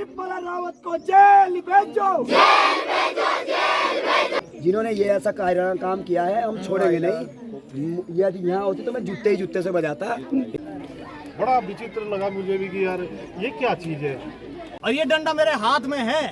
शिवपाल रावत को जेल भेजो। जिन्होंने ये ऐसा काम किया है हम छोड़ेंगे नहीं। यदि यहाँ होती तो मैं जूते ही जूते से बजाता। बड़ा विचित्र लगा मुझे भी कि यार ये क्या चीज है। और ये डंडा मेरे हाथ में है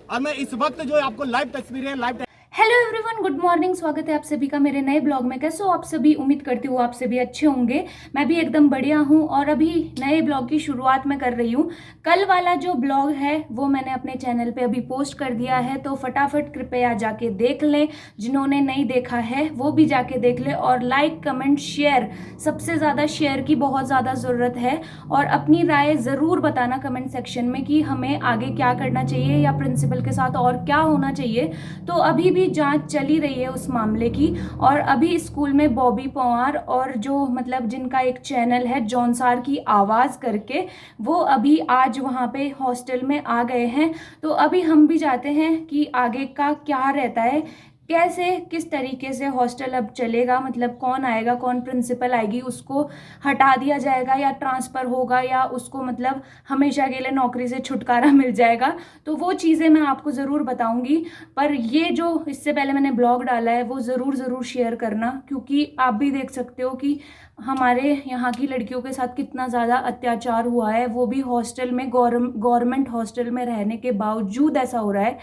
और मैं इस वक्त जो आपको लाइव तस्वीरें हेलो एवरीवन, गुड मॉर्निंग। स्वागत है आप सभी का मेरे नए ब्लॉग में। कैसे हो आप सभी? उम्मीद करती हूँ आप सभी अच्छे होंगे। मैं भी एकदम बढ़िया हूँ और अभी नए ब्लॉग की शुरुआत मैं कर रही हूँ। कल वाला जो ब्लॉग है वो मैंने अपने चैनल पे अभी पोस्ट कर दिया है, तो फटाफट कृपया जाके देख लें। जिन्होंने नहीं देखा है वो भी जाके देख लें और लाइक कमेंट शेयर, सबसे ज़्यादा शेयर की बहुत ज़्यादा ज़रूरत है। और अपनी राय ज़रूर बताना कमेंट सेक्शन में कि हमें आगे क्या करना चाहिए या प्रिंसिपल के साथ और क्या होना चाहिए। तो अभी भी जांच चली रही है उस मामले की। और अभी स्कूल में बॉबी पंवार और जो मतलब जिनका एक चैनल है जौनसार की आवाज़ करके, वो अभी आज वहाँ पे हॉस्टल में आ गए हैं। तो अभी हम भी जाते हैं कि आगे का क्या रहता है, कैसे किस तरीके से हॉस्टल अब चलेगा, मतलब कौन आएगा, कौन प्रिंसिपल आएगी, उसको हटा दिया जाएगा या ट्रांसफ़र होगा या उसको मतलब हमेशा के लिए नौकरी से छुटकारा मिल जाएगा। तो वो चीज़ें मैं आपको ज़रूर बताऊंगी। पर ये जो इससे पहले मैंने ब्लॉग डाला है वो ज़रूर शेयर करना, क्योंकि आप भी देख सकते हो कि हमारे यहाँ की लड़कियों के साथ कितना ज़्यादा अत्याचार हुआ है, वो भी हॉस्टल में, गवर्नमेंट हॉस्टल में रहने के बावजूद ऐसा हो रहा है।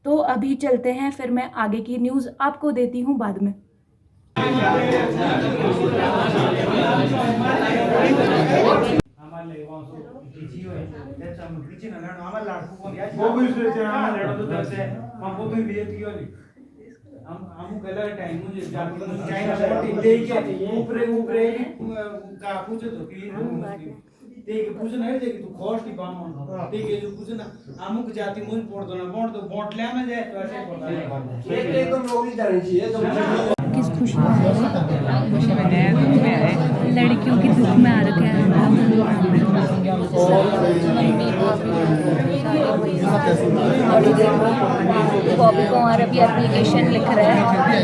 तो अभी चलते हैं, फिर मैं आगे की न्यूज़ आपको देती हूँ बाद में। तेगे पूछना है कि तू खोस्ट की बाम मन तेगे जो पूछना अमुक जाति मुझ पड़ दो ना बोट ले ना जाए तो ऐसे पड़ता है। ये एकदम नौकरी जानी चाहिए। तो किस खुशी में लड़कियों की दुख में आ रखे हैं। बॉबी पंवार अभी एप्लीकेशन लिख रहा है।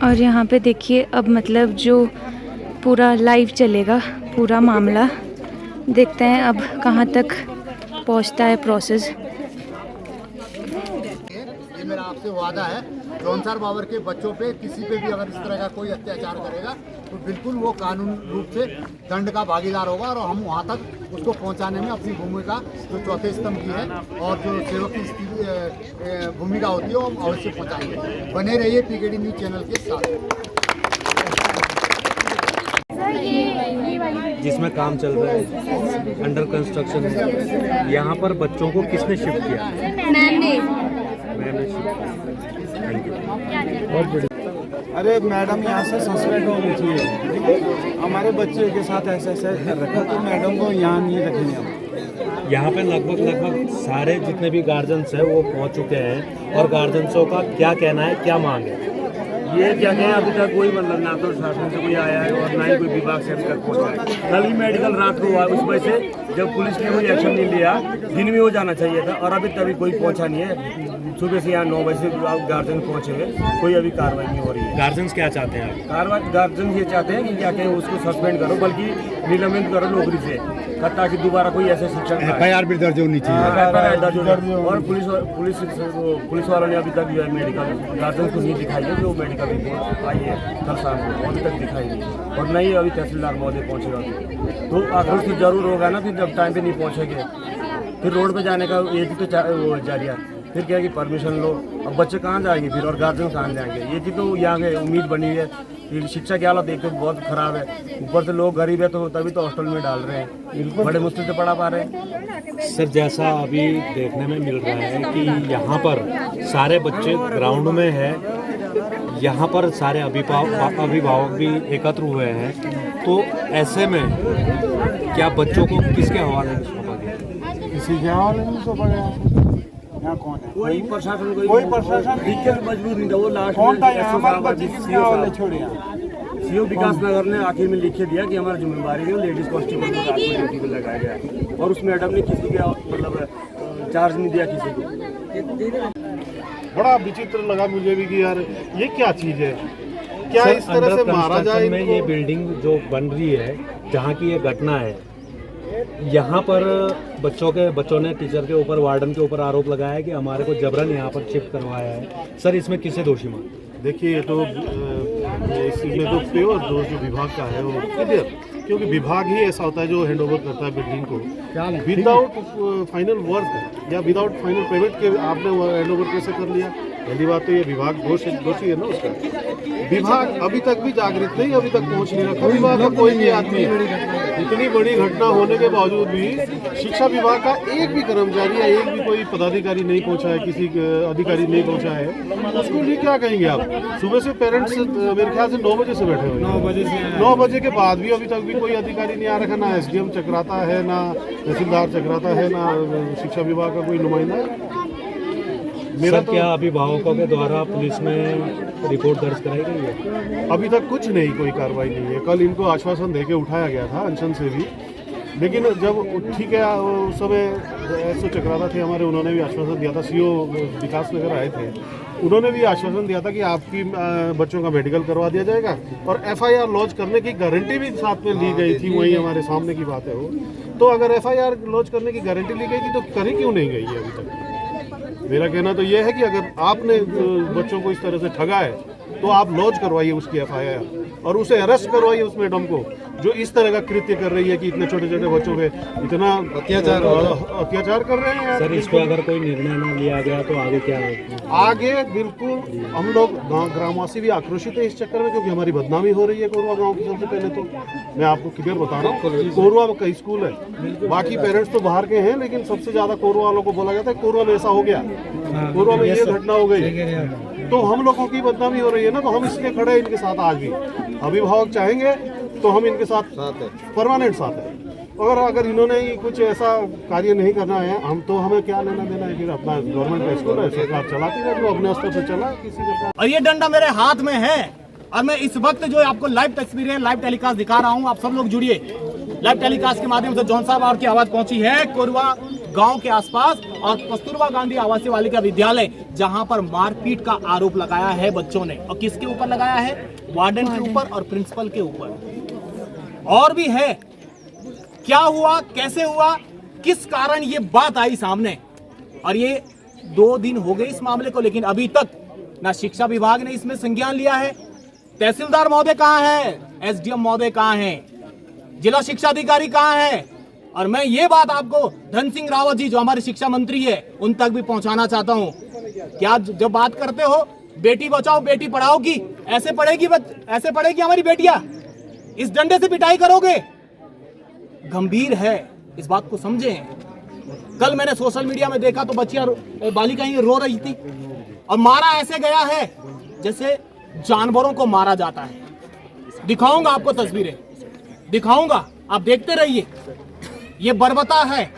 और यहाँ पे देखिए अब मतलब जो पूरा लाइव चलेगा पूरा मामला, देखते हैं अब कहाँ तक पहुँचता है प्रोसेस। ये मेरा आपसे वादा है, जौनसार बाबर के बच्चों पे किसी पे भी अगर इस तरह का कोई अत्याचार करेगा तो बिल्कुल वो कानून रूप से दंड का भागीदार होगा और हम वहाँ तक उसको पहुँचाने में अपनी भूमिका जो चौथे स्तंभ की है और जो सेवक की भूमिका होती है वो अवश्य पहुँचाएंगे। बने रहिए पीकेडी न्यूज़ चैनल के साथ। जिसमें काम चल रहा है, अंडर कंस्ट्रक्शन है। यहाँ पर बच्चों को किसने शिफ्ट किया? मैम ने शिफ्ट किया। अरे मैडम यहाँ से सस्पेंड होनी चाहिए। हमारे बच्चे के साथ ऐसे कर रखा तो मैडम को यहाँ नहीं रखेंगे हम। यहाँ पे लगभग सारे जितने भी गार्जियंस हैं वो पहुँच चुके हैं और गार्जियंसों का क्या कहना है, क्या मांग है? ये क्या कहें, अभी तक कोई मतलब ना तो शासन से कोई आया है और ना ही कोई विभाग से अभी तक पहुंचा है। कल ही मेडिकल रात को हुआ, उस वजह से जब पुलिस ने कोई एक्शन नहीं लिया, दिन में हो जाना चाहिए था और अभी तभी कोई पहुंचा नहीं है। सुबह से यहाँ 9 बजे से गार्जियन पहुंचे हुए, कोई अभी कार्रवाई नहीं हो रही है। गार्जियंस क्या चाहते हैं आप? कार्रवाई गार्जियन ये चाहते हैं कि क्या कहें, उसको सस्पेंड करो, बल्कि निलंबित करो नौकरी से, ताकि दोबारा कोई ऐसे शिक्षक FIR भी दर्ज होनी चाहिए। और पुलिस वालों ने अभी तक जो है मेडिकल गार्जियन को नहीं दिखाई है, जो मेडिकल रिपोर्ट आई है कल शाम को, अभी तक दिखाई नहीं और नहीं अभी तहसीलदार महोदय पहुँचे। तो आक्रोश तो जरूर होगा ना, फिर जब टाइम पे नहीं पहुँचेंगे फिर रोड पे जाने का ये भी तो वो जारी है। फिर क्या है कि परमिशन लो, अब बच्चे कहाँ जाएंगे फिर और गार्जियन कहाँ जाएंगे? ये जी तो यहाँ के उम्मीद बनी है कि शिक्षा की हालत देखते बहुत खराब है, ऊपर से लोग गरीब है तो तभी तो हॉस्टल में डाल रहे हैं, बड़े मुश्किल से पढ़ा पा रहे हैं। सर जैसा अभी देखने में मिल रहा है कि यहाँ पर सारे बच्चे ग्राउंड में है, यहाँ पर सारे अभिभावक भी एकत्र हुए हैं, तो ऐसे में क्या बच्चों को किसके हवाले में सौंपा गया? किसी के हवाले में सौंपा गया। यहाँ कौन है? कोई प्रशासन कोई प्रशासन मजबूर नहीं था। वो लास्ट कौन था यहाँ? हमारे बच्चे किसके हवाले छोड़े? सीओ विकास नगर ने आखिर में लिख के दिया कि हमारी जिम्मेदारी है लेडीज कांस्टेबल को रात में ड्यूटी पे लगाया गया है और उस मैडम ने किसी के मतलब चार्ज नहीं दिया किसी को। बड़ा विचित्र लगा मुझे भी कि यार ये क्या चीज है, क्या इस तरह से मारा जाए में ये बिल्डिंग जो बन रही है जहाँ की ये घटना है, यहाँ पर बच्चों ने टीचर के ऊपर, वार्डन के ऊपर आरोप लगाया है कि हमारे को जबरन यहाँ पर शिफ्ट करवाया है। सर इसमें किसे दोषी मानते? देखिए ये तो इसमें तो प्योर दोष जो विभाग का है वो क्लियर, क्योंकि विभाग ही ऐसा होता है जो हैंड ओवर करता है बिल्डिंग को विदाउट फाइनल वर्क या विदाउट फाइनल पेमेंट के आपने हैंड ओवर कैसे कर लिया। पहली बात तो ये विभाग दोषी है ना उसका। विभाग अभी तक भी जागृत नहीं, अभी तक पहुंच नहीं रखा विभाग का कोई भी आदमी। इतनी बड़ी घटना होने के बावजूद भी शिक्षा विभाग का एक भी कर्मचारी या एक भी कोई पदाधिकारी नहीं पहुंचा है, किसी अधिकारी नहीं पहुंचा है। उसको लिए क्या कहेंगे आप? सुबह से पेरेंट्स मेरे ख्याल से 9 बजे से बैठे हुए, 9 बजे के बाद भी अभी तक भी कोई अधिकारी नहीं आ रखा, ना SDM चकराता है, ना तहसीलदार चकराता है, ना शिक्षा विभाग का कोई नुमाइंदा है। मेरा तो क्या अभिभावकों के द्वारा पुलिस में रिपोर्ट दर्ज कराई गई है? अभी तक कुछ नहीं, कोई कार्रवाई नहीं है। कल इनको आश्वासन देके उठाया गया था अनशन से भी, लेकिन जब ठीक है उस समय ऐसे चक्राता थे हमारे, उन्होंने भी आश्वासन दिया था। CO विकास नगर आए थे, उन्होंने भी आश्वासन दिया था कि आपकी बच्चों का मेडिकल करवा दिया जाएगा और FIR लॉन्च करने की गारंटी भी साथ में ली गई थी। वही हमारे सामने की बात है वो। तो अगर FIR लॉन्च करने की गारंटी ली गई थी तो करी क्यों नहीं गई है अभी तक? मेरा कहना तो ये है कि अगर आपने बच्चों को इस तरह से ठगा है तो आप लॉन्च करवाइए उसकी FIR और उसे अरेस्ट करवाइए उस मैडम को जो इस तरह का कृत्य कर रही है कि इतने छोटे छोटे बच्चों पे इतना अत्याचार कर रहे हैं। सर इस पे अगर कोई निर्णय न लिया गया तो आगे क्या होगा? आगे बिल्कुल हम लोग ग्रामवासी भी आक्रोशित है इस चक्कर में, क्योंकि हमारी बदनामी हो रही है कोरवा गांव की। सबसे पहले तो मैं आपको क्लियर बता रहा हूँ, कोरवा का स्कूल है, बाकी पेरेंट्स तो बाहर के हैं, लेकिन सबसे ज्यादा कोरवा वालों को बोला जाता है कोरवा में ऐसा हो गया, कोरवा में ये घटना हो गई, तो हम लोगों की बदनामी हो रही है ना। तो हम इसलिए खड़े हैं इनके साथ। आज भी अभिभावक चाहेंगे तो हम इनके साथ परमानेंट साथ है। और अगर इन्होंने कुछ ऐसा कार्य नहीं करना है, हम तो हमें क्या लेना देना है? फिर अपना गवर्नमेंट का स्कूल है, सरकार चलाती है, जो अपने स्तर से चला किसी प्रकार। और ये डंडा मेरे हाथ में है और मैं इस वक्त जो आपको लाइव तस्वीरें, लाइव टेलीकास्ट दिखा रहा हूँ। आप सब लोग जुड़िए। लाइव टेलीकास्ट के माध्यम से जॉन साहब और की आवाज पहुंची है कोरवा गांव के आसपास और कस्तूरबा गांधी आवासीय बालिका विद्यालय, जहां पर मारपीट का आरोप लगाया है बच्चों ने। और किसके ऊपर लगाया है? वार्डन के ऊपर और प्रिंसिपल के ऊपर। और भी है, क्या हुआ, कैसे हुआ, किस कारण ये बात आई सामने। और ये 2 दिन हो गए इस मामले को, लेकिन अभी तक ना शिक्षा विभाग ने इसमें संज्ञान लिया है। तहसीलदार महोदय कहाँ है? SDM महोदय कहाँ है? जिला शिक्षा अधिकारी कहाँ है? और मैं ये बात आपको धन सिंह रावत जी जो हमारे शिक्षा मंत्री है उन तक भी पहुंचाना चाहता हूं। क्या जब बात करते हो बेटी बचाओ बेटी पढ़ाओ की, ऐसे पढ़ेगी हमारी बेटियां? इस डंडे से पिटाई करोगे? गंभीर है, इस बात को समझें। कल मैंने सोशल मीडिया में देखा तो बच्चियां, बालिकाएं रो रही थी और मारा ऐसे गया है जैसे जानवरों को मारा जाता है। दिखाऊंगा आपको तस्वीरें, दिखाऊंगा, आप देखते रहिए। ये बर्बरता है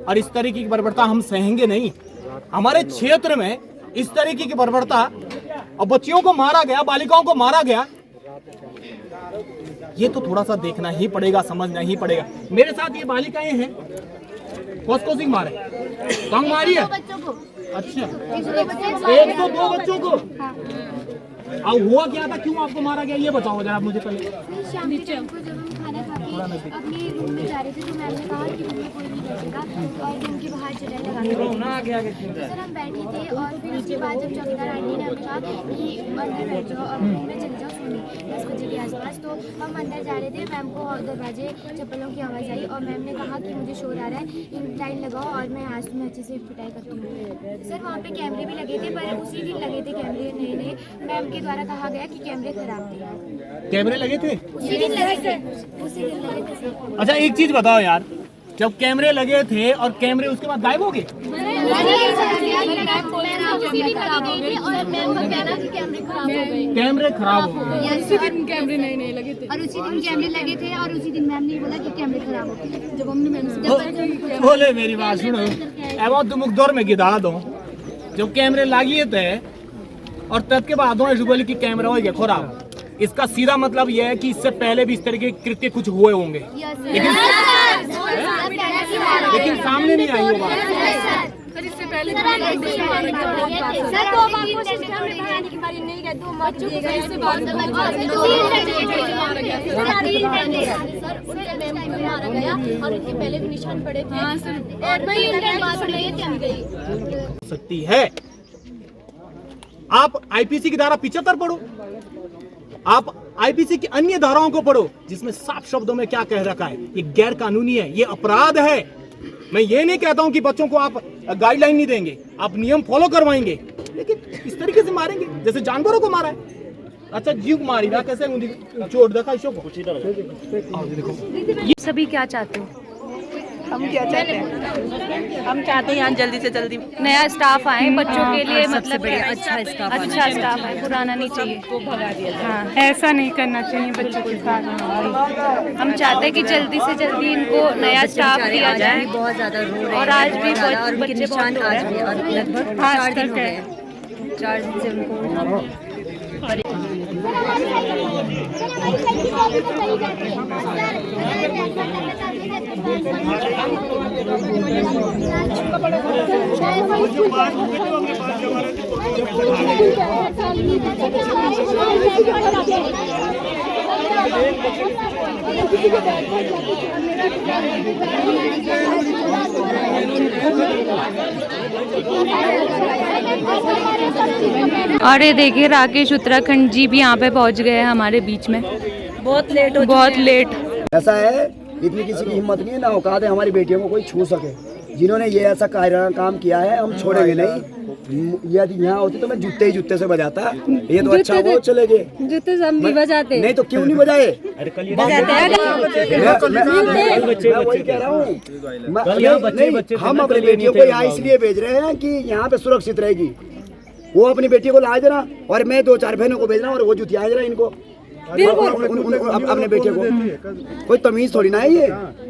और इस तरीके की बर्बरता हम सहेंगे नहीं। हमारे क्षेत्र में इस तरीके की बर्बरता और बच्चियों को मारा गया, बालिकाओं को मारा गया, ये तो थोड़ा सा देखना ही पड़ेगा, समझना ही पड़ेगा। मेरे साथ ये बालिकाएं हैं, कौन सिंह मारे, कौन मारी है? अच्छा, 102 बच्चों को। अब हुआ क्या था, क्यों आपको मारा गया, ये बताओ जरा मुझे पहले। शाम के टाइम को जब हम खाना खा के अपने रूम में जा रहे थे तो मैम ने कहा कि मुझे कोई नहीं देखेगा और रूम के बाहर चढ़ाई लगा के सर हम बैठे थे। और फिर उसके बाद जब चौकीदार आंटी ने हमें कहा कि अंदर बैठ जाओ और रूम में चले जाओ सोने 10 बजे के आसपास, तो हम अंदर जा रहे थे। मैम को दरवाजे चप्पलों की आवाज़ आई और मैम ने कहा कि मुझे शोर आ रहा है, लाइन लगाओ और मैं आज तुम्हें अच्छे से पिटाई करती हूँ। सर वहाँ पे कैमरे भी लगे थे, पर उसी दिन लगे थे कैमरे नए। मैम के द्वारा कहा गया कि कैमरे खराब थे। कैमरे लगे थे? उसी दिन लगे थे, उसी दिन लगे थे सर। अच्छा एक चीज बताओ यार, जब कैमरे लगे थे और कैमरे उसके बाद गायब हो गए? कैमरे खराब हो गए। उसी दिन कैमरे नए लगे थे और उसी दिन कैमरे लगे थे और उसी दिन मैम ने बोला कि कैमरे खराब हो गए। जब हमने मैम से बोले मेरी बात सुनो, एवं तुम दौर में गिदा दो, जब कैमरे लागिए थे और तब के बाद बोले कि कैमरा हो गया खराब, इसका सीधा मतलब यह है कि इससे पहले भी इस तरह के कृत्य कुछ हुए होंगे, लेकिन सामने नहीं आई होगा। सकती है आप आईपीसी की धारा 75 पढ़ो, आप आईपीसी की अन्य धाराओं को पढ़ो, जिसमें साफ शब्दों में क्या कह रखा है, ये गैर कानूनी है, ये अपराध है। मैं ये नहीं कहता हूं कि बच्चों को आप गाइडलाइन नहीं देंगे, आप नियम फॉलो करवाएंगे, लेकिन इस तरीके से मारेंगे जैसे जानवरों को मारा है। अच्छा जीव मारी ना कैसे चोट देखा इसको को। सभी क्या चाहते हो? हम क्या चाहते हैं? हम चाहते हैं यहाँ जल्दी से जल्दी नया स्टाफ आए बच्चों के लिए, मतलब अच्छा स्टाफ है, पुराना नहीं चाहिए। को भगा दिया जाए। हाँ, ऐसा नहीं करना चाहिए बच्चों के साथ। हम चाहते हैं कि जल्दी से जल्दी इनको नया स्टाफ दिया जाए। बहुत ज्यादा रो रहे हैं और आज भी बहुत ज्यादा, और उनके बच्चे निशान बहुत रो आज रहे भी हैं। और लगभग 4 दिन हो गए, 4 दिन से उनको अरे देखिए राकेश उत्तराखंड जी भी यहाँ पे पहुँच गए हैं हमारे बीच में। बहुत लेट हो बहुत लेट। ऐसा है, इतनी किसी की हिम्मत नहीं है ना औकात है हमारी बेटियों को कोई छू सके। जिन्होंने ये ऐसा काम किया है हम छोड़ेंगे नहीं। यदि यहाँ होती तो मैं जूते ही जूते से बजाता। ये तो अच्छा वो चले गए, जूते से हम भी बजाते नहीं तो क्यों नहीं बजाए? बच्चे वही कह रहा हूँ, हम अपनी बेटियों को यहाँ इसलिए भेज रहे हैं कि यहाँ पे सुरक्षित रहेगी। वो अपनी बेटी को लाए जरा, और मैं 2-4 बहनों को भेज रहा हूँ और वो जुतियाए जरा इनको अपने बेटे को। कोई तमीज थोड़ी ना है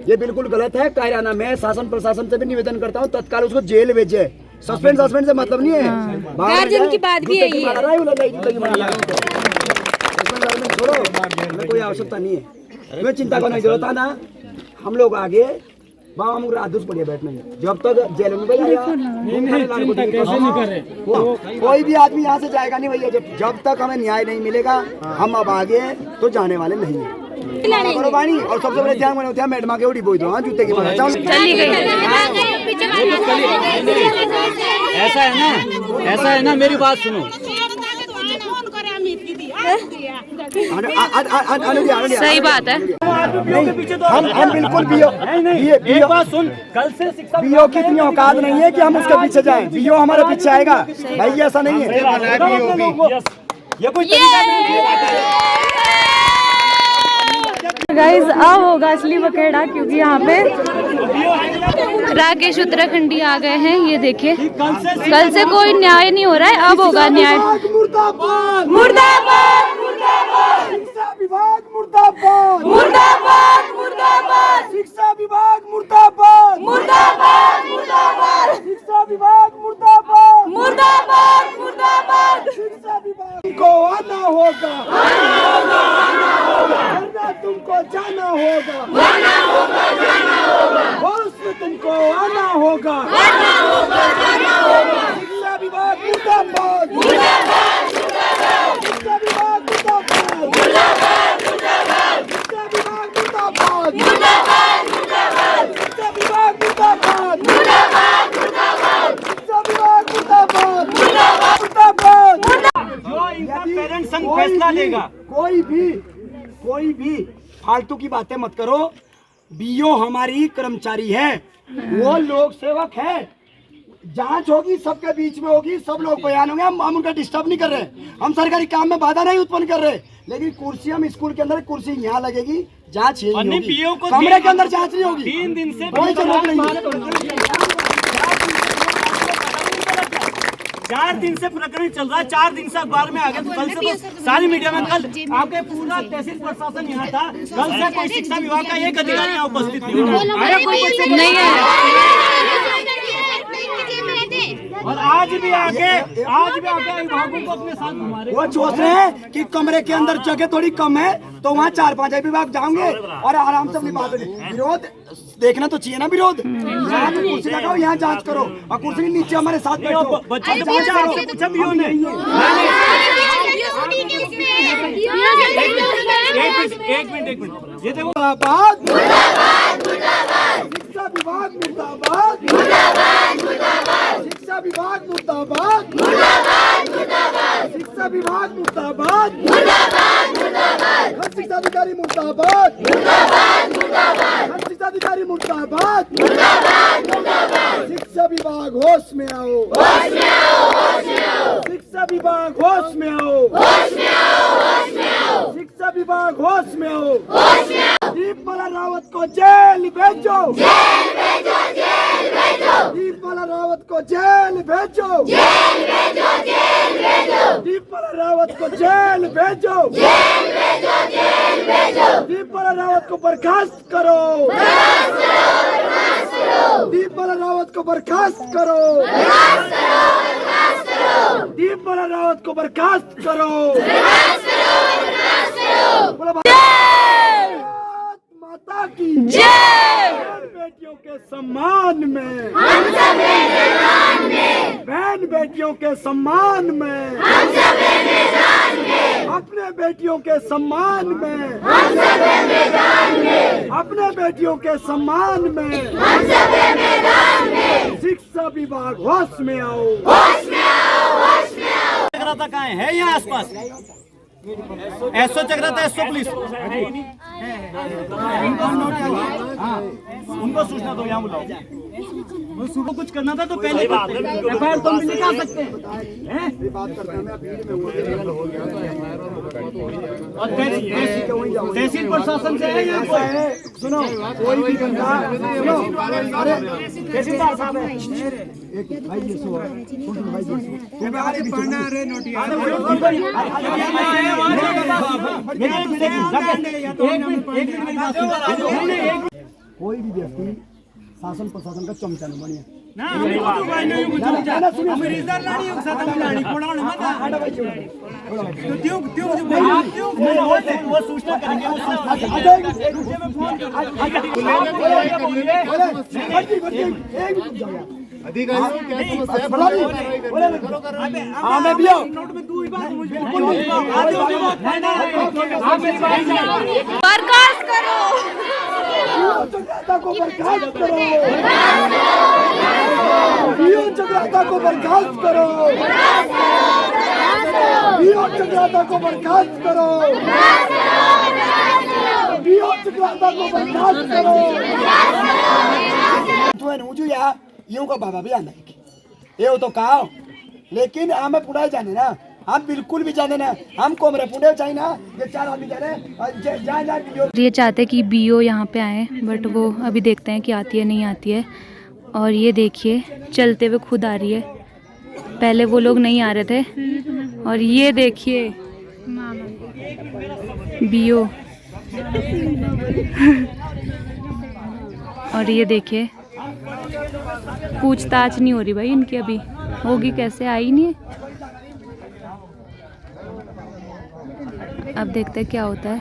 ये बिल्कुल गलत है। कायराना मैं शासन प्रशासन से भी निवेदन करता हूँ तत्काल उसको जेल भेजे। सस्पेंड से मतलब नहीं है, गार्जियन की बात भी है ये। छोड़ो, हमें कोई आवश्यकता नहीं है, हमें चिंता करने की जरूरत है ना। हम लोग आगे वहाँ हम रात पड़िए बैठने में, जब तक जेल में कोई भी आदमी यहाँ से जाएगा नहीं भैया। जब तक हमें न्याय नहीं मिलेगा हम अब आगे तो जाने वाले नहीं है। बानी और सबसे बड़े ध्यान होते हैं मैडमा के उड़ी बोई दो जूते की ऐसा है ना मेरी बात सुनो। सही बात है। हम बिल्कुल बीओ बात सुन, कल से शिक्षा बीओ की इतनी औकात नहीं है कि हम उसके पीछे जाएं। बीओ हमारे पीछे आएगा भाई, ऐसा नहीं है। ये कोई तरीका नहीं है। गाइस अब होगा असली बखेड़ा, क्योंकि यहाँ पे राकेश उत्तराखंडी आ गए हैं। ये देखिए कल से कोई न्याय नहीं हो रहा है, अब होगा न्याय। मुर्दाबाद मुर्दाबाद मुर्दाबाद, शिक्षा विभाग मुर्दाबाद मुर्दाबाद मुर्दाबाद, शिक्षा विभाग मुर्दाबाद मुर्दाबाद मुर्दाबाद, शिक्षा विभाग मुर्दाबाद मुर्दाबाद मुर्दाबाद, शिक्षा विभाग को आना होगा, वरना तुमको जाना होगा, बॉस में तुमको आना होगा, शिक्षा विभाग मुर्दाबाद मुर्दाबाद, शिक्षा विभाग मुर्दाबाद मुर्दाबाद, शिक्षा विभाग मुर्दाबाद मुर्दाबाद, शिक्षा विभाग मुर्दाबाद मुर्दाबाद, शिक्षा विभाग मुर्दाबाद मुर्दाबाद। जो इनका पेरेंट्स संघ फैसला लेगा। कोई भी फालतू की बातें मत करो। बीओ हमारी कर्मचारी है, वो लोक सेवक है। जांच होगी सबके बीच में होगी, सब लोग बयान होंगे। हम उनका डिस्टर्ब नहीं कर रहे, हम सरकारी काम में बाधा नहीं उत्पन्न कर रहे। लेकिन कुर्सी हम स्कूल के अंदर कुर्सी यहाँ लगेगी, जांच यही होगी, कमरे के अंदर जांच नहीं होगी। 3 दिन से कोई जरूरत नहीं। 4 दिन से प्रकरण चल रहा है, 4 दिन से अखबार में आ गया। तो कल से तो सारी मीडिया में, कल आपके पूरा तहसील प्रशासन यहाँ था। कल से कोई शिक्षा विभाग का एक अधिकारी यहाँ उपस्थित नहीं है। और आज भी आके अभिभावकों को अपने साथ घुमा रहे। वो सोच रहे हैं कि कमरे के अंदर जगह थोड़ी कम है तो वहाँ 4-5 अभिभावक जाएंगे और आराम से अपनी बात होगी। विरोध देखना तो चाहिए ना, विरोध। यहाँ पे कुर्सी लगाओ, यहाँ जांच करो और कुर्सी के नीचे हमारे साथ बैठो। बच्चों से पूछा आपसे पूछा भी होने। एक मिनट ये देखो, शिक्षा विभाग मुर्दाबाद, शिक्षा विभाग मुर्दाबाद, शिक्षा विभाग मुर्दाबाद, हर शिक्षाधिकारी मुर्दाबाद, हर शिक्षाधिकारी मुर्दाबाद, शिक्षा विभाग होश में आओ, शिक्षा विभाग होश में आओ, शिक्षा विभाग होश में आओ। दीपमाला रावत को जेल भेजो, दीपमाला रावत को जेल भेजो, दीपमाला रावत को जेल भेजो, दीपमाला रावत को बर्खास्त करो, दीपमाला रावत को बर्खास्त करो, दीपमाला रावत को बर्खास्त करो। माता की जय। बेटियों के सम्मान में, बहन बेटियों के सम्मान में, अपने बेटियों के सम्मान में, अपने बेटियों के सम्मान में, शिक्षा विभाग होश में आओ, चक्राता कहाँ है यहाँ आसपास? एसओ चक्राता, एसओ पुलिस, उनको सूचना दो, यहाँ बुलाओ। सुबह कुछ करना था तो पहले एफआईआर तुम भी निकाल सकते हैं। और तहसील प्रशासन से है या कोई? सुनो, कोई भी गंदा, सुनो, अरे तहसीलदार साहब है, एक भाई ये सो भाई ये आगे भी पढ़ना रे नोटिस। कोई भी व्यक्ति शासन प्रशासन का चमचा नहीं बनिए वो सूचना करेंगे, अधिकारियों क्या बर्खास्त करो, चक्राता को बर्खास्त करो, चक्राता को बर्खास्त करो, चक्राता को बर्खास्त करो, चक्राता को बर्खास्त करो। या यूं का बाबा भी आना ये तो कहा, लेकिन हमें पुड़ा जाने ना, हम बिल्कुल भी जाने ना, हम कोमरे पुणे चाहिए ना, ये 4 आदमी जाने। ये चाहते कि बीओ यहाँ पे आए, बट वो अभी देखते हैं कि आती है नहीं आती है। और ये देखिए चलते हुए खुद आ रही है, पहले वो लोग नहीं आ रहे थे। और ये देखिए बीओ और ये देखिए पूछताछ नहीं हो रही भाई इनकी, अभी होगी कैसे, आई नहीं है। अब देखते हैं क्या होता है।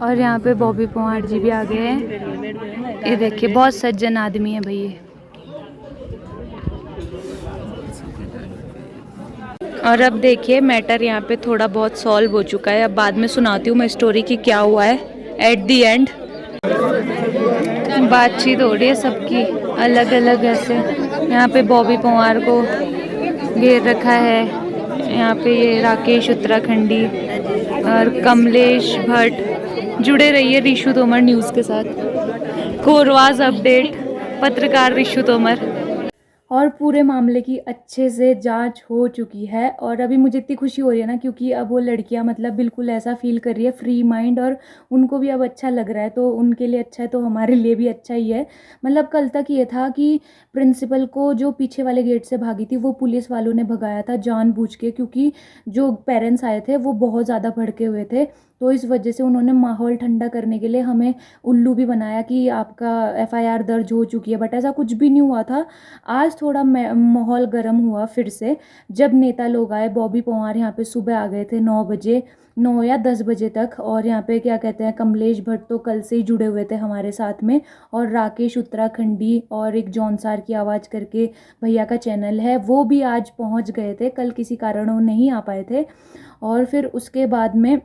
और यहाँ पे बॉबी पवार जी भी आ गए हैं, ये देखिए बहुत सज्जन आदमी है भाई ये। और अब देखिए मैटर यहाँ पे थोड़ा बहुत सॉल्व हो चुका है। अब बाद में सुनाती हूँ मैं स्टोरी की क्या हुआ है एट दी एंड। बातचीत हो रही है सबकी अलग अलग ऐसे। यहाँ पे बॉबी पवार को घेर रखा है, यहाँ पे ये राकेश उत्तराखंडी और कमलेश भट्ट। जुड़े रहिए रिशु तोमर न्यूज़ के साथ। कोरवाज अपडेट, पत्रकार रिशु तोमर। और पूरे मामले की अच्छे से जांच हो चुकी है। और अभी मुझे इतनी खुशी हो रही है ना, क्योंकि अब वो लड़कियां मतलब बिल्कुल ऐसा फील कर रही है, फ्री माइंड, और उनको भी अब अच्छा लग रहा है। तो उनके लिए अच्छा है तो हमारे लिए भी अच्छा ही है। मतलब कल तक ये था कि प्रिंसिपल को जो पीछे वाले गेट से भागी थी वो पुलिस वालों ने भगाया था जानबूझ के, क्योंकि जो पेरेंट्स आए थे वो बहुत ज़्यादा भड़के हुए थे तो इस वजह से उन्होंने माहौल ठंडा करने के लिए हमें उल्लू भी बनाया कि आपका FIR दर्ज हो चुकी है, बट ऐसा कुछ भी नहीं हुआ था। आज थोड़ा माहौल गर्म हुआ फिर से, जब नेता लोग आए। बॉबी पवार यहाँ पे सुबह आ गए थे 9 बजे, 9 या 10 बजे तक। और यहाँ पे क्या कहते हैं, कमलेश भट्ट तो कल से ही जुड़े हुए थे हमारे साथ में, और राकेश उत्तराखंडी और एक जौनसार की आवाज़ करके भैया का चैनल है, वो भी आज पहुँच गए थे। कल किसी कारण वो नहीं आ पाए थे। और फिर उसके बाद में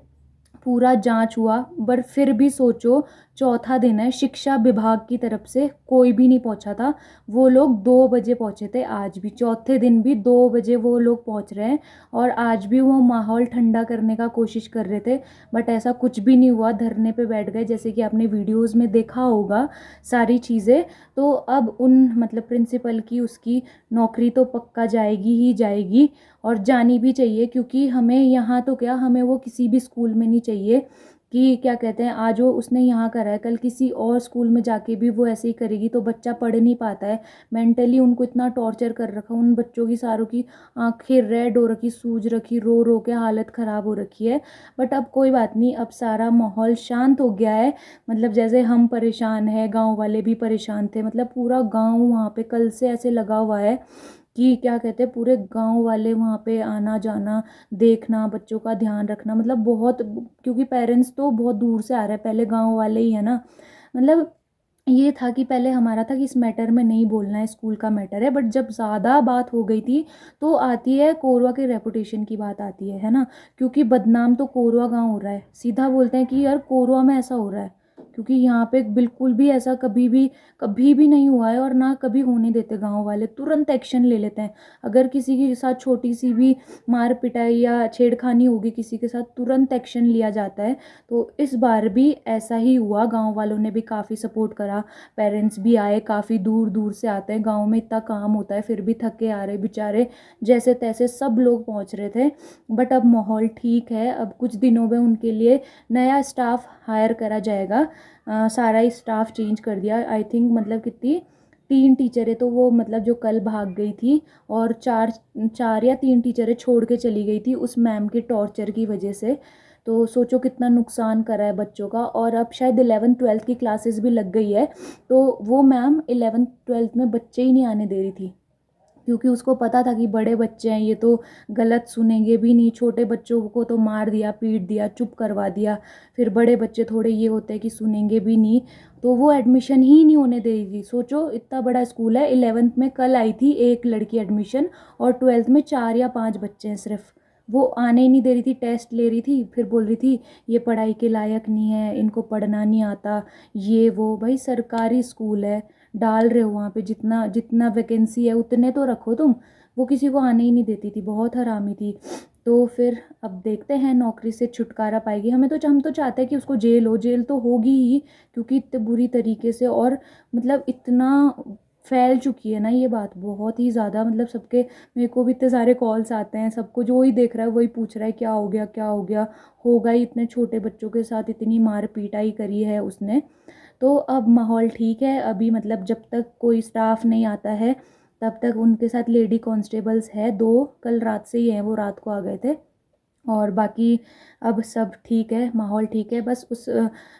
पूरा जांच हुआ, पर फिर भी सोचो चौथा दिन है, शिक्षा विभाग की तरफ से कोई भी नहीं पहुंचा था। वो लोग 2 बजे पहुंचे थे, आज भी चौथे दिन भी 2 बजे वो लोग पहुंच रहे हैं। और आज भी वो माहौल ठंडा करने का कोशिश कर रहे थे, बट ऐसा कुछ भी नहीं हुआ। धरने पे बैठ गए, जैसे कि आपने वीडियोस में देखा होगा सारी चीज़ें। तो अब उन मतलब प्रिंसिपल की उसकी नौकरी तो पक्का जाएगी ही जाएगी, और जानी भी चाहिए, क्योंकि हमें यहाँ तो क्या, हमें वो किसी भी स्कूल में नहीं चाहिए कि क्या कहते हैं, आज वो उसने यहाँ करा है, कल किसी और स्कूल में जाके भी वो ऐसे ही करेगी, तो बच्चा पढ़ नहीं पाता है। मेंटली उनको इतना टॉर्चर कर रखा, उन बच्चों की सारों की आंखें रेड हो रखी, सूज रखी, रो रो के हालत ख़राब हो रखी है। बट अब कोई बात नहीं, अब सारा माहौल शांत हो गया है। मतलब जैसे हम परेशान हैं, गाँव वाले भी परेशान थे, मतलब पूरा गाँव वहाँ पे कल से ऐसे लगा हुआ है कि क्या कहते हैं, पूरे गांव वाले वहाँ पे आना जाना, देखना, बच्चों का ध्यान रखना, मतलब बहुत, क्योंकि पेरेंट्स तो बहुत दूर से आ रहे हैं, पहले गांव वाले ही है ना। मतलब ये था कि पहले हमारा था कि इस मैटर में नहीं बोलना है, स्कूल का मैटर है, बट जब ज़्यादा बात हो गई थी तो आती है कोरवा के रेपुटेशन की बात आती है ना। क्योंकि बदनाम तो कोरवा गाँव हो रहा है, सीधा बोलते हैं कि यार कोरवा में ऐसा हो रहा है, क्योंकि यहाँ पे बिल्कुल भी ऐसा कभी भी नहीं हुआ है, और ना कभी होने देते। गांव वाले तुरंत एक्शन ले लेते हैं। अगर किसी के साथ छोटी सी भी मार पिटाई या छेड़खानी होगी किसी के साथ, तुरंत एक्शन लिया जाता है। तो इस बार भी ऐसा ही हुआ, गांव वालों ने भी काफ़ी सपोर्ट करा, पेरेंट्स भी आए, काफ़ी दूर दूर से आते हैं, गाँव में इतना काम होता है, फिर भी थके आ रहे बेचारे, जैसे तैसे सब लोग पहुँच रहे थे। बट अब माहौल ठीक है, अब कुछ दिनों में उनके लिए नया स्टाफ हायर करा जाएगा। सारा ही स्टाफ चेंज कर दिया, आई थिंक। मतलब कितनी 3 टीचरें तो वो मतलब जो कल भाग गई थी, और 4 या 3 टीचरें छोड़ के चली गई थी उस मैम के टॉर्चर की वजह से। तो सोचो कितना नुकसान करा है बच्चों का। और अब शायद 11th-12th की क्लासेस भी लग गई है, तो वो मैम 11th-12th में बच्चे ही नहीं आने दे रही थी, क्योंकि उसको पता था कि बड़े बच्चे हैं, ये तो गलत सुनेंगे भी नहीं। छोटे बच्चों को तो मार दिया, पीट दिया, चुप करवा दिया, फिर बड़े बच्चे थोड़े ये होते हैं कि सुनेंगे भी नहीं, तो वो एडमिशन ही नहीं होने दे रही थी। सोचो इतना बड़ा स्कूल है, 11th में कल आई थी एक लड़की एडमिशन, और 12th में 4 या 5 बच्चे हैं सिर्फ। वो आने ही नहीं दे रही थी, टेस्ट ले रही थी, फिर बोल रही थी ये पढ़ाई के लायक नहीं है, इनको पढ़ना नहीं आता, ये वो। भाई सरकारी स्कूल है, डाल रहे हो वहाँ पे, जितना जितना वैकेंसी है उतने तो रखो तुम। वो किसी को आने ही नहीं देती थी, बहुत हरामी थी। तो फिर अब देखते हैं नौकरी से छुटकारा पाएगी। हम तो चाहते हैं कि उसको जेल हो, जेल तो होगी ही, क्योंकि इतने बुरी तरीके से, और मतलब इतना फैल चुकी है ना ये बात, बहुत ही ज़्यादा। मतलब सबके, मेरे को भी इतने सारे कॉल्स आते हैं, सबको जो ही देख रहा है वही पूछ रहा है क्या हो गया, क्या हो गया। होगा ही, इतने छोटे बच्चों के साथ इतनी मार पीटाई करी है उसने। तो अब माहौल ठीक है अभी, मतलब जब तक कोई स्टाफ नहीं आता है तब तक उनके साथ लेडी कांस्टेबल्स है 2, कल रात से ही हैं, वो रात को आ गए थे। और बाकी अब सब ठीक है, माहौल ठीक है। बस उस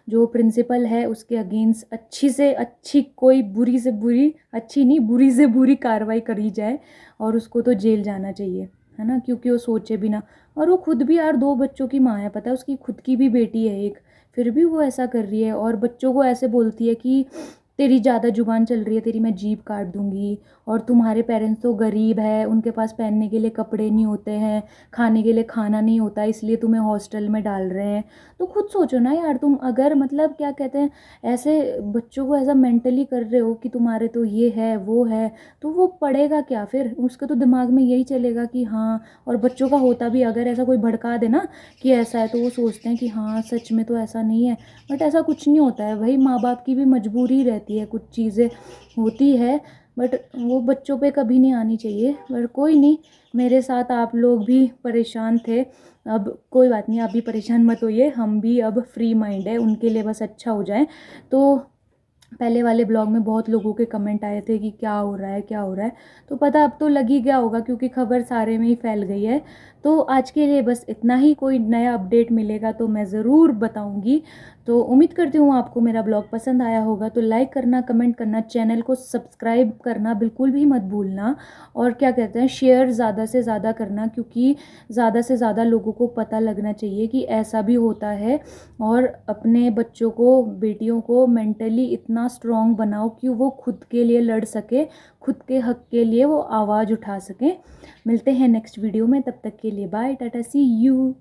जो प्रिंसिपल है उसके अगेंस्ट अच्छी से अच्छी, कोई बुरी से बुरी, अच्छी नहीं बुरी से बुरी कार्रवाई करी जाए, और उसको तो जेल जाना चाहिए, है ना। क्योंकि वो सोचे भी ना, और वो खुद भी यार 2 बच्चों की माँ है, पता है, उसकी खुद की भी बेटी है एक, फिर भी वो ऐसा कर रही है, और बच्चों को ऐसे बोलती है कि तेरी ज़्यादा जुबान चल रही है, तेरी मैं जीभ काट दूंगी, और तुम्हारे पेरेंट्स तो गरीब है, उनके पास पहनने के लिए कपड़े नहीं होते हैं, खाने के लिए खाना नहीं होता, इसलिए तुम्हें हॉस्टल में डाल रहे हैं। तो खुद सोचो ना यार, तुम अगर मतलब क्या कहते हैं, ऐसे बच्चों को ऐसा मेंटली कर रहे हो कि तुम्हारे तो ये है वो है, तो वो पढ़ेगा क्या फिर? उसके तो दिमाग में यही चलेगा कि हाँ। और बच्चों का होता भी, अगर ऐसा कोई भड़का दे ना कि ऐसा है, तो वो सोचते हैं कि हाँ सच में तो ऐसा नहीं है, बट ऐसा कुछ नहीं होता है भाई। माँ बाप की भी मजबूरी रहती है, कुछ चीज़ें होती है, बट वो बच्चों पे कभी नहीं आनी चाहिए। पर कोई नहीं, मेरे साथ आप लोग भी परेशान थे, अब कोई बात नहीं, आप भी परेशान मत होइए, हम भी अब फ्री माइंड है, उनके लिए बस अच्छा हो जाए। तो पहले वाले ब्लॉग में बहुत लोगों के कमेंट आए थे कि क्या हो रहा है क्या हो रहा है, तो पता अब तो लग ही गया होगा क्योंकि खबर सारे में ही फैल गई है। तो आज के लिए बस इतना ही, कोई नया अपडेट मिलेगा तो मैं ज़रूर बताऊंगी। तो उम्मीद करती हूँ आपको मेरा ब्लॉग पसंद आया होगा, तो लाइक करना, कमेंट करना, चैनल को सब्सक्राइब करना बिल्कुल भी मत भूलना, और क्या कहते हैं शेयर ज़्यादा से ज़्यादा करना, क्योंकि ज़्यादा से ज़्यादा लोगों को पता लगना चाहिए कि ऐसा भी होता है। और अपने बच्चों को, बेटियों को मेंटली इतना स्ट्रॉन्ग बनाओ कि वो खुद के लिए लड़ सके, खुद के हक के लिए वो आवाज़ उठा सकें। मिलते हैं नेक्स्ट वीडियो में, तब तक के लिए बाय, टाटा, सी यू।